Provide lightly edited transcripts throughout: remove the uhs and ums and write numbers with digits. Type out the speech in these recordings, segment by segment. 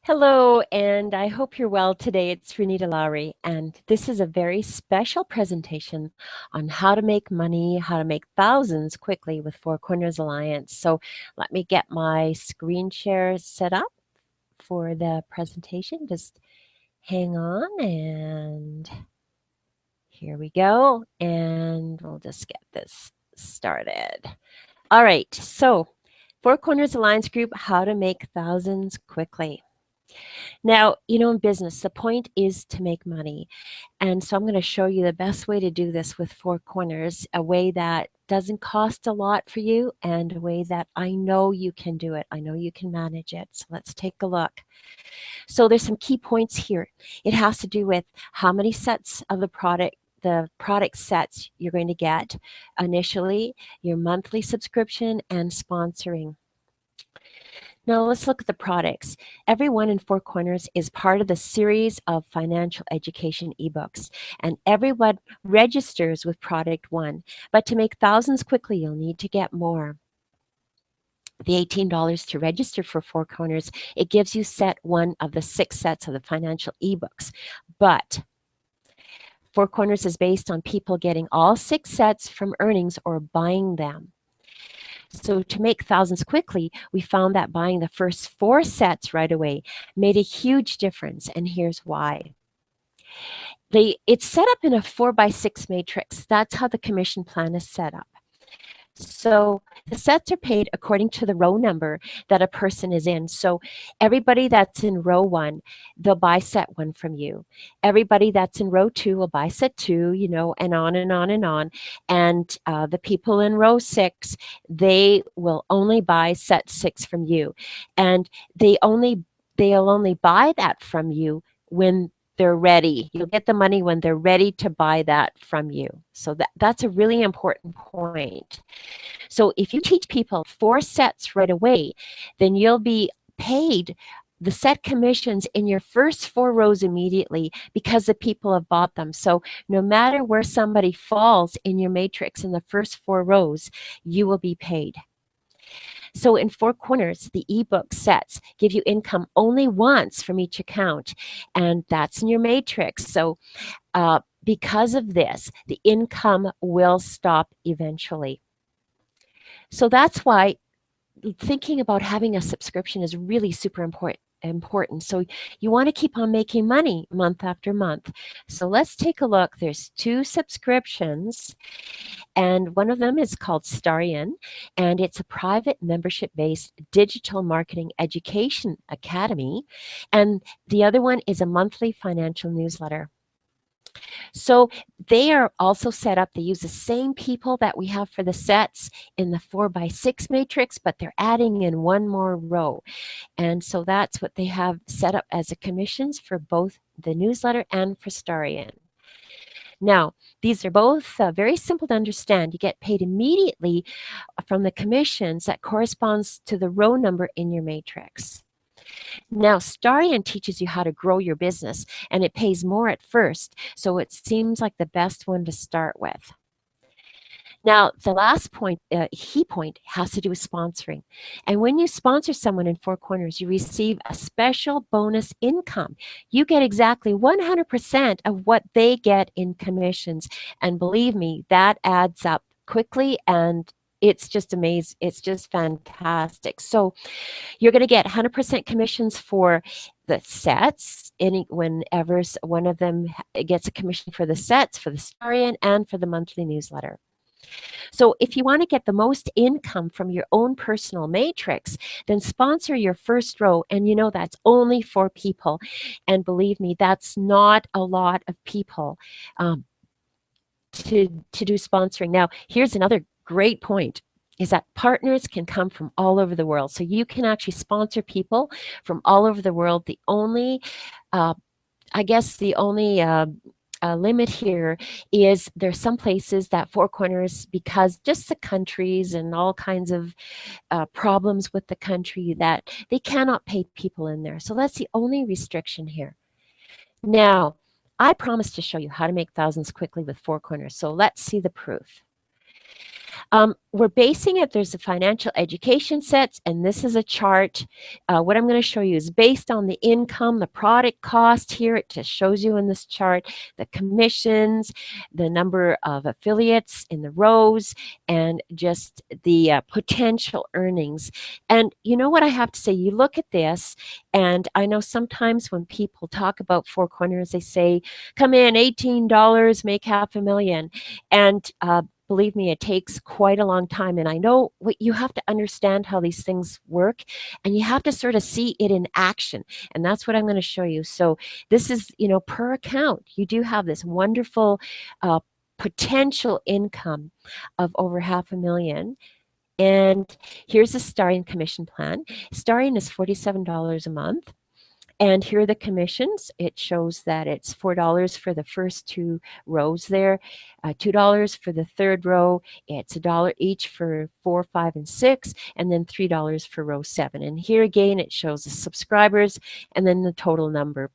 Hello, and I hope you're well today. It's Renita Lowry, and this is a very special presentation on how to make money, how to make thousands quickly with Four Corners Alliance. So let me get my screen share set up for the presentation. Just hang on, and here we go. And we'll just get this started. All right, so Four Corners Alliance Group, how to make thousands quickly. Now, in business, the point is to make money. And so I'm going to show you the best way to do this with Four Corners, a way that doesn't cost a lot for you and a way that I know you can do it. I know you can manage it. So let's take a look. So there's some key points here. It has to do with how many sets of the product sets you're going to get initially, your monthly subscription, and sponsoring. Now let's look at the products. Everyone in Four Corners is part of the series of financial education ebooks, and everyone registers with product one. But to make thousands quickly, you'll need to get more. The $18 to register for Four Corners, it gives you set one of the 6 sets of the financial ebooks. But Four Corners is based on people getting all 6 sets from earnings or buying them. So to make thousands quickly, we found that buying the first 4 sets right away made a huge difference, and here's why. It's set up in a 4x6 matrix. That's how the commission plan is set up. So the sets are paid according to the row number that a person is in. So everybody that's in row 1, they'll buy set 1 from you. Everybody that's in row 2 will buy set 2, and on and on and on. And the people in row 6, they will only buy set 6 from you. And they'll only buy that from you when they're ready. You'll get the money when they're ready to buy that from you. So that's a really important point. So if you teach people 4 sets right away, then you'll be paid the set commissions in your first 4 rows immediately because the people have bought them. So no matter where somebody falls in your matrix in the first 4 rows, you will be paid. So in Four Corners, the ebook sets give you income only once from each account, and that's in your matrix. So because of this, the income will stop eventually. So that's why thinking about having a subscription is really super important. So you want to keep on making money month after month. So let's take a look. There's 2 subscriptions, and one of them is called Starion, and it's a private membership-based digital marketing education academy, and the other one is a monthly financial newsletter. So they are also set up, they use the same people that we have for the sets in the 4x6 matrix, but they're adding in 1 more row. And so that's what they have set up as the commissions for both the newsletter and for Starion. Now, these are both very simple to understand. You get paid immediately from the commissions that corresponds to the row number in your matrix. Now, Starion teaches you how to grow your business, and it pays more at first, so it seems like the best one to start with. Now, the last point, key point, has to do with sponsoring. And when you sponsor someone in Four Corners, you receive a special bonus income. You get exactly 100% of what they get in commissions. And believe me, that adds up quickly, and it's just amazing. It's just fantastic. So you're going to get 100% commissions for the sets, whenever one of them gets a commission for the sets, for the Starion, and for the monthly newsletter. So if you want to get the most income from your own personal matrix, then sponsor your first row, and that's only 4 people. And believe me, that's not a lot of people to do sponsoring. Now, here's another great point, is that partners can come from all over the world. So you can actually sponsor people from all over the world. The only, limit here is there's some places that Four Corners, because just the countries and all kinds of problems with the country, that they cannot pay people in there. So that's the only restriction here. Now, I promised to show you how to make thousands quickly with Four Corners. So let's see the proof. We're basing it, there's the financial education sets, and this is a chart. What I'm going to show you is based on the income, the product cost here. It just shows you in this chart the commissions, the number of affiliates in the rows, and just the potential earnings. And you know what I have to say? You look at this, and I know sometimes when people talk about Four Corners, they say, come in, $18, make $500,000. And believe me, it takes quite a long time. And I know what you have to understand how these things work, and you have to sort of see it in action. And that's what I'm going to show you. So this is, per account, you do have this wonderful potential income of over $500,000. And here's a starting commission plan. Starting is $47 a month. And here are the commissions. It shows that it's $4 for the first two rows there, $2 for the third row. It's $1 each for 4, 5, and 6, and then $3 for row 7. And here again, it shows the subscribers and then the total number.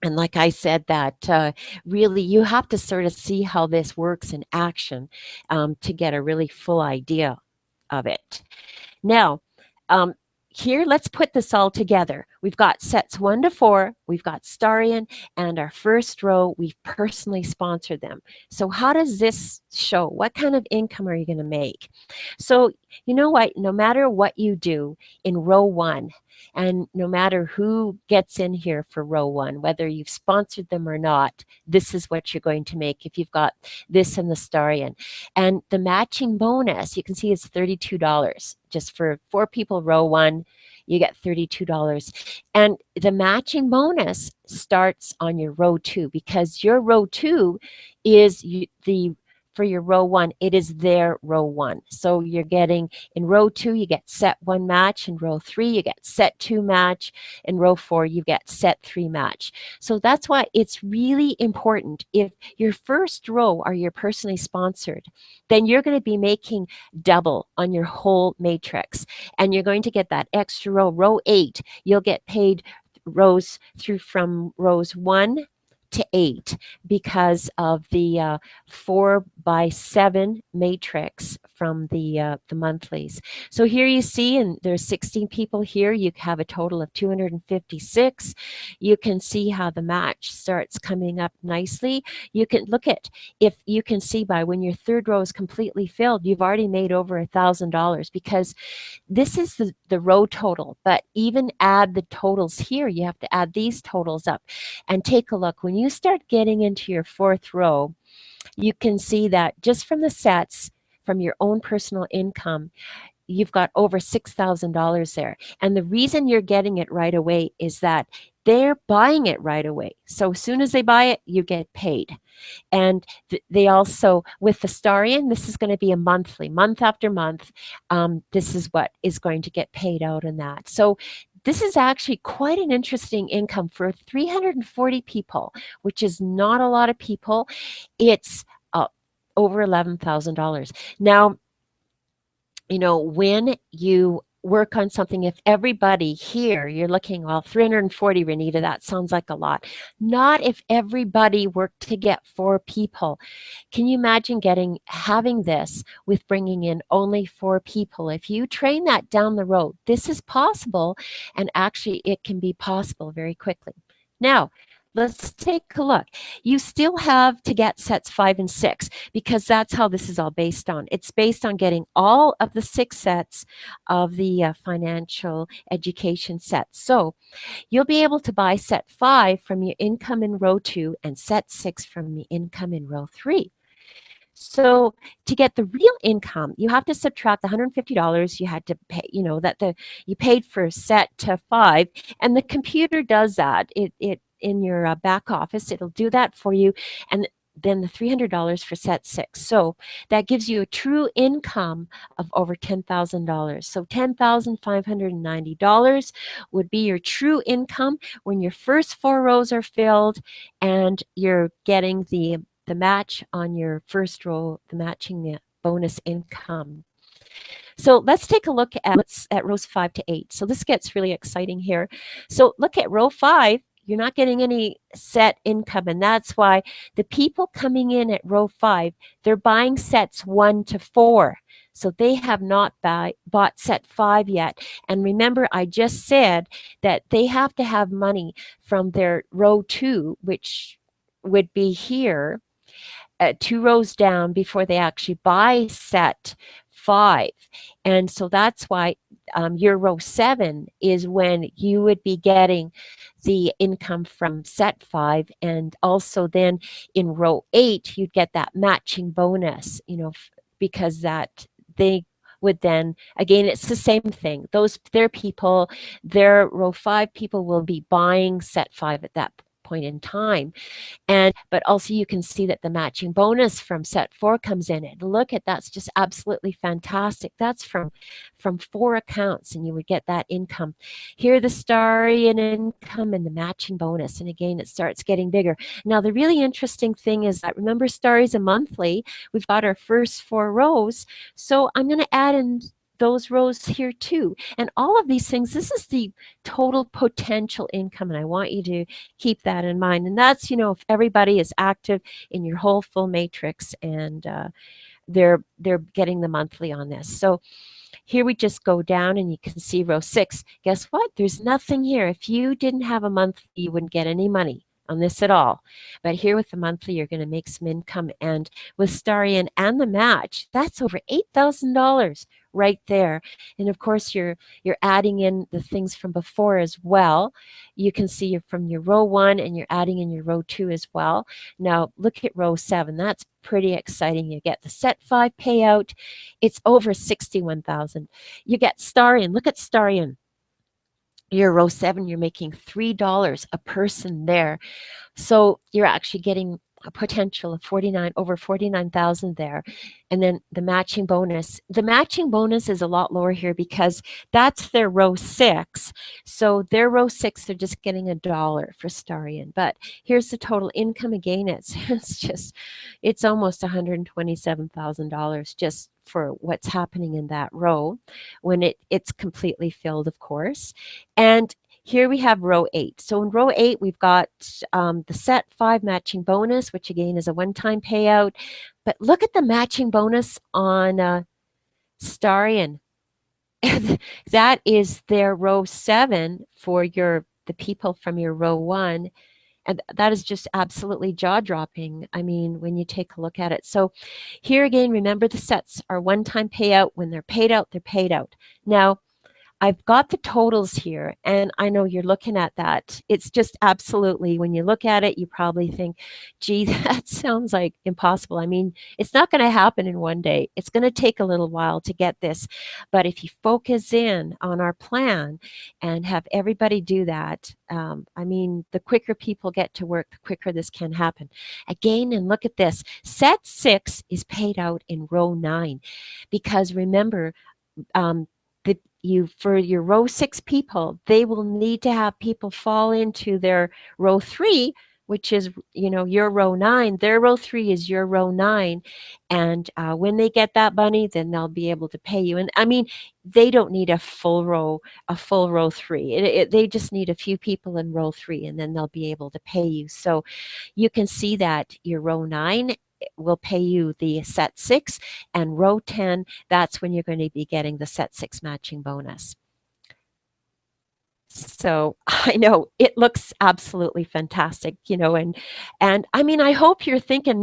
And like I said, that really you have to sort of see how this works in action to get a really full idea of it. Now, um, here, let's put this all together. We've got sets 1 to 4, we've got Starion, and our first row, we've personally sponsored them. So how does this show? What kind of income are you going to make? So you know what? No matter what you do in row 1, and no matter who gets in here for row 1, whether you've sponsored them or not, this is what you're going to make if you've got this and the Starion. And the matching bonus, you can see it's $32. Just for 4 people, row 1, you get $32. And the matching bonus starts on your row 2, because your row 2 is for your row 1, it is their row 1. So you're getting, in row 2, you get set 1 match. In row 3, you get set 2 match. In row 4, you get set 3 match. So that's why it's really important. If your first row are your personally sponsored, then you're going to be making double on your whole matrix. And you're going to get that extra row. Row 8, you'll get paid rows through from rows 1 to 8 because of the 4x7 matrix from the monthlies. So here you see, and there's 16 people here, you have a total of 256. You can see how the match starts coming up nicely. You can look at, if you can see by when your third row is completely filled, you've already made over $1,000, because this is the row total, but even add the totals here. You have to add these totals up and take a look. When you start getting into your fourth row, you can see that just from the sets, from your own personal income, you've got over $6,000 there. And the reason you're getting it right away is that they're buying it right away. So as soon as they buy it, you get paid. And they also, with the Starion, this is going to be a monthly, month after month. This is what is going to get paid out in that. So this is actually quite an interesting income for 340 people, which is not a lot of people. It's over $11,000. Now, when you work on something, if everybody here, you're looking, well, 340, Renita, that sounds like a lot. Not if everybody worked to get 4 people. Can you imagine having this with bringing in only 4 people? If you train that down the road, this is possible, and actually it can be possible very quickly. Now, let's take a look. You still have to get sets 5 and 6, because that's how this is all based on. It's based on getting all of the 6 sets of the financial education sets. So you'll be able to buy set 5 from your income in row 2 and set 6 from the income in row 3. So to get the real income, you have to subtract the $150 you had to pay, you paid for set 5, and the computer does that. It in your back office, it'll do that for you, and then the $300 for set 6. So that gives you a true income of over $10,000. So $10,590 would be your true income when your first 4 rows are filled and you're getting the match on your first row, the matching bonus income. So let's take a look at rows 5 to 8. So this gets really exciting here. So look at row 5. You're not getting any set income. And that's why the people coming in at row 5, they're buying sets 1 to 4. So they have not bought set 5 yet. And remember, I just said that they have to have money from their row 2, which would be here, 2 rows down before they actually buy set 5. And so that's why your row 7 is when you would be getting the income from set 5. And also then in row 8, you'd get that matching bonus, because that they would then, again, it's the same thing. Their people, their row 5 people will be buying set 5 at that point in time. But also you can see that the matching bonus from set 4 comes in, and look at that's just absolutely fantastic. That's from 4 accounts, and you would get that income. Here the Starian income and the matching bonus, and again it starts getting bigger. Now the really interesting thing is that, remember, Star is a monthly. We've got our first 4 rows, so I'm going to add in those rows here too. And all of these things, this is the total potential income, and I want you to keep that in mind. And that's, if everybody is active in your whole full matrix, and they're getting the monthly on this. So here we just go down and you can see row 6. Guess what? There's nothing here. If you didn't have a monthly, you wouldn't get any money on this at all. But here with the monthly, you're going to make some income. And with Starian and the match, that's over $8,000 right there. And of course, you're adding in the things from before as well. You can see you're from your row 1 and you're adding in your row 2 as well. Now look at row 7. That's pretty exciting. You get the set 5 payout. It's over 61,000. You get Starian. Look at Starian. Your row 7, you're making $3 a person there. So you're actually getting a potential of over 49,000 there. And then the matching bonus. The matching bonus is a lot lower here because that's their row 6. So their row 6, they're just getting $1 for Starian. But here's the total income again. It's almost $127,000 just for what's happening in that row when it's completely filled, of course. And here we have row 8. So in row 8, we've got the set 5 matching bonus, which again is a one-time payout. But look at the matching bonus on Starian. That is their row 7 for the people from your row 1. And that is just absolutely jaw-dropping, I mean, when you take a look at it. So here again, remember the sets are one-time payout. When they're paid out, they're paid out. Now, I've got the totals here, and I know you're looking at that. It's just absolutely, when you look at it, you probably think, gee, that sounds like impossible. I mean, it's not going to happen in one day. It's going to take a little while to get this. But if you focus in on our plan and have everybody do that, I mean, the quicker people get to work, the quicker this can happen. Again, and look at this. Set 6 is paid out in row 9 because remember, for your row 6 people, they will need to have people fall into their row 3, which is your row 9. Their row 3 is your row 9, and when they get that money, then they'll be able to pay you. And I mean, they don't need a full row 3. They just need a few people in row 3, and then they'll be able to pay you. So you can see that your row 9 will pay you the set 6, and row 10, that's when you're going to be getting the set 6 matching bonus. So I know it looks absolutely fantastic, and I mean, I hope you're thinking,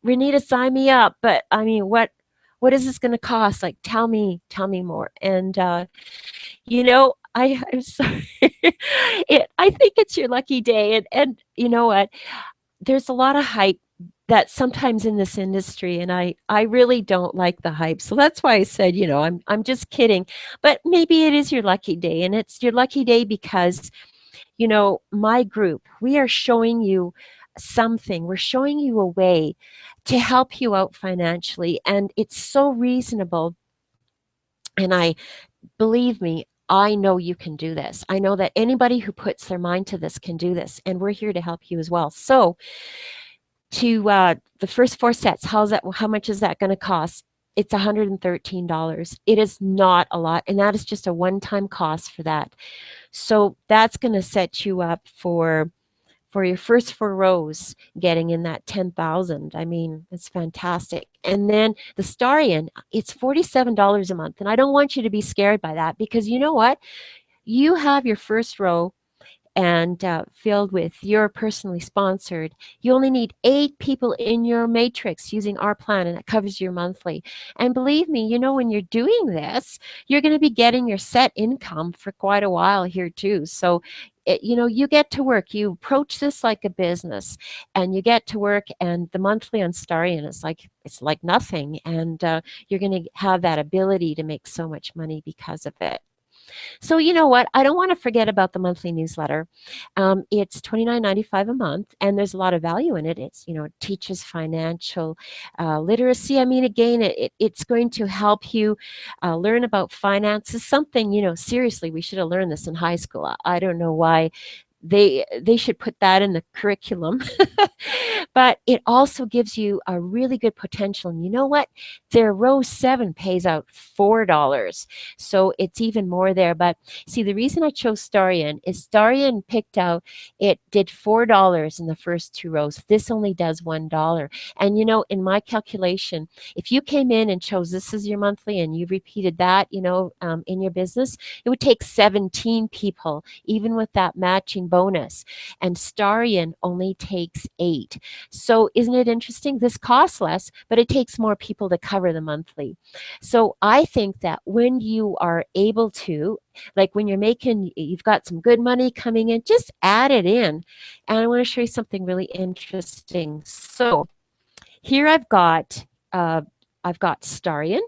Renita, sign me up, but I mean, what is this going to cost? Like, tell me more. And I'm sorry. I think it's your lucky day, and you know what? There's a lot of hype that sometimes in this industry, and I really don't like the hype. So that's why I said, I'm just kidding. But maybe it is your lucky day, and it's your lucky day because, my group, we are showing you something. We're showing you a way to help you out financially, and it's so reasonable. And believe me, I know you can do this. I know that anybody who puts their mind to this can do this, and we're here to help you as well. So to the first 4 sets, how much is that going to cost? It's $113. It is not a lot, and that is just a one-time cost for that. So that's going to set you up for for your first 4 rows, getting in that 10,000. I mean, it's fantastic. And then the Starion, it's $47 a month. And I don't want you to be scared by that, because you know what? You have your first row and filled with your personally sponsored. You only need 8 people in your matrix using our plan, and that covers your monthly. And believe me, when you're doing this, you're going to be getting your set income for quite a while here too. So you get to work. You approach this like a business, and you get to work. And the monthly on Starion is like nothing, and you're going to have that ability to make so much money because of it. So you know what? I don't want to forget about the monthly newsletter. It's $29.95 a month, and there's a lot of value in it. It teaches financial literacy. I mean, again, it's going to help you learn about finances. Something, seriously, we should have learned this in high school. I don't know why they should put that in the curriculum. But it also gives you a really good potential. And you know what? Their row 7 pays out $4. So it's even more there. But see, the reason I chose Starion is Starion picked out, it did $4 in the first 2 rows. This only does $1. And in my calculation, if you came in and chose this as your monthly and you repeated that, in your business, it would take 17 people, even with that matching bonus. And Starion only takes 8. So isn't it interesting? This costs less, but it takes more people to cover the monthly. So I think that when you are able to, like when you've got some good money coming in, just add it in. And I want to show you something really interesting. So here uh, I've got Starion,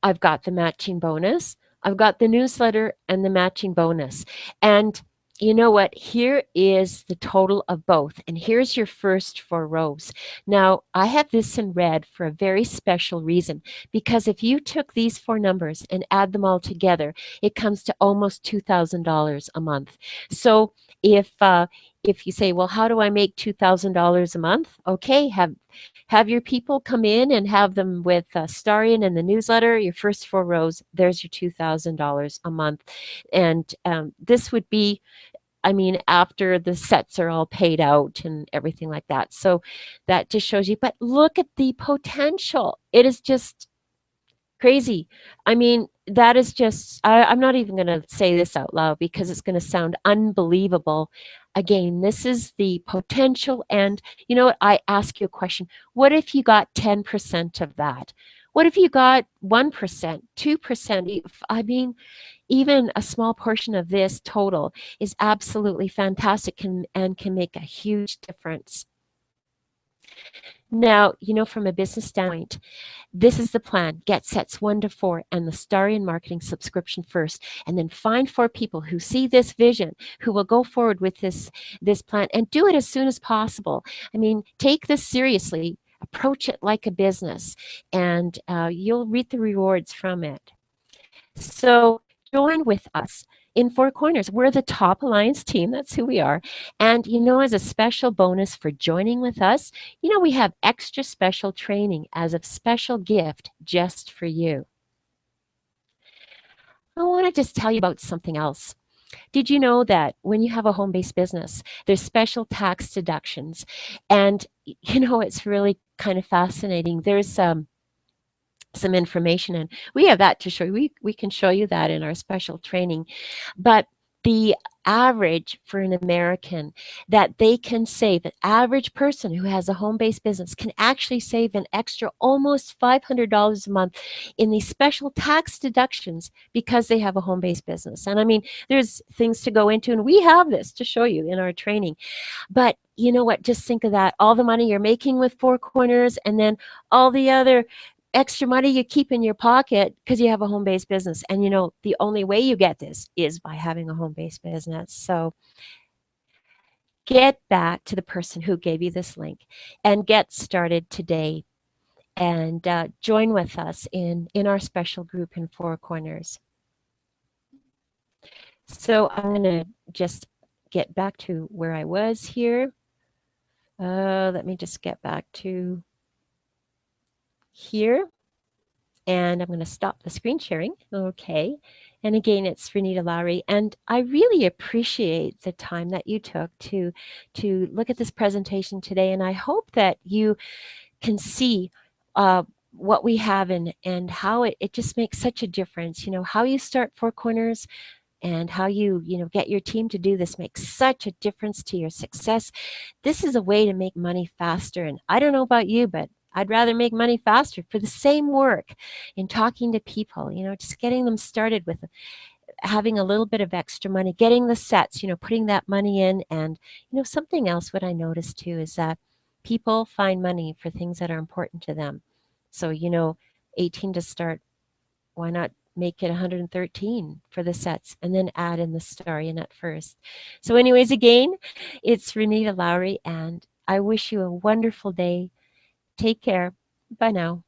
I've got the matching bonus, I've got the newsletter and the matching bonus. And you know what? Here is the total of both. And here's your first 4 rows. Now, I have this in red for a very special reason, because if you took these 4 numbers and add them all together, it comes to almost $2,000 a month. So if you say, well, how do I make $2,000 a month? Okay, have your people come in and have them with Starion and the newsletter, your first 4 rows, there's your $2,000 a month. And this would be, I mean, after the sets are all paid out and everything like that. So that just shows you, but look at the potential. It is just crazy. I mean, that is just, I'm not even going to say this out loud because it's going to sound unbelievable. Again, this is the potential. And you know what? I ask you a question. What if you got 10% of that? What if you got 1%, 2%? I mean, even a small portion of this total is absolutely fantastic and can make a huge difference. Now, from a business standpoint, this is the plan. Get sets 1 to 4 and the Starion marketing subscription first. And then find 4 people who see this vision, who will go forward with this plan, and do it as soon as possible. I mean, take this seriously. Approach it like a business, and you'll reap the rewards from it. So join with us in Four Corners. We're the top alliance team. That's who we are. And as a special bonus for joining with us, we have extra special training as a special gift just for you. I want to just tell you about something else. Did you know that when you have a home-based business, there's special tax deductions? And it's really kind of fascinating. There's some information, and we have that to show you. We can show you that in our special training. But the average for an American that they can save, an average person who has a home-based business can actually save an extra almost $500 a month in these special tax deductions because they have a home-based business. And I mean, there's things to go into, and we have this to show you in our training. But you know what? Just think of that. All the money you're making with Four Corners, and then all the other extra money you keep in your pocket because you have a home-based business. And the only way you get this is by having a home-based business. So get back to the person who gave you this link and get started today, and join with us in our special group in Four Corners. So I'm going to just get back to where I was here. Let me just get back to here. And I'm going to stop the screen sharing. Okay. And again, it's Renita Lowry, and I really appreciate the time that you took to look at this presentation today. And I hope that you can see what we have and how it just makes such a difference. How you start Four Corners and how you get your team to do this makes such a difference to your success. This is a way to make money faster. And I don't know about you, but I'd rather make money faster for the same work in talking to people, just getting them started with having a little bit of extra money, getting the sets, putting that money in. And, something else what I noticed too is that people find money for things that are important to them. So, 18 to start, why not make it 113 for the sets and then add in the starionette first? So anyways, again, it's Renita Lowry, and I wish you a wonderful day. Take care. Bye now.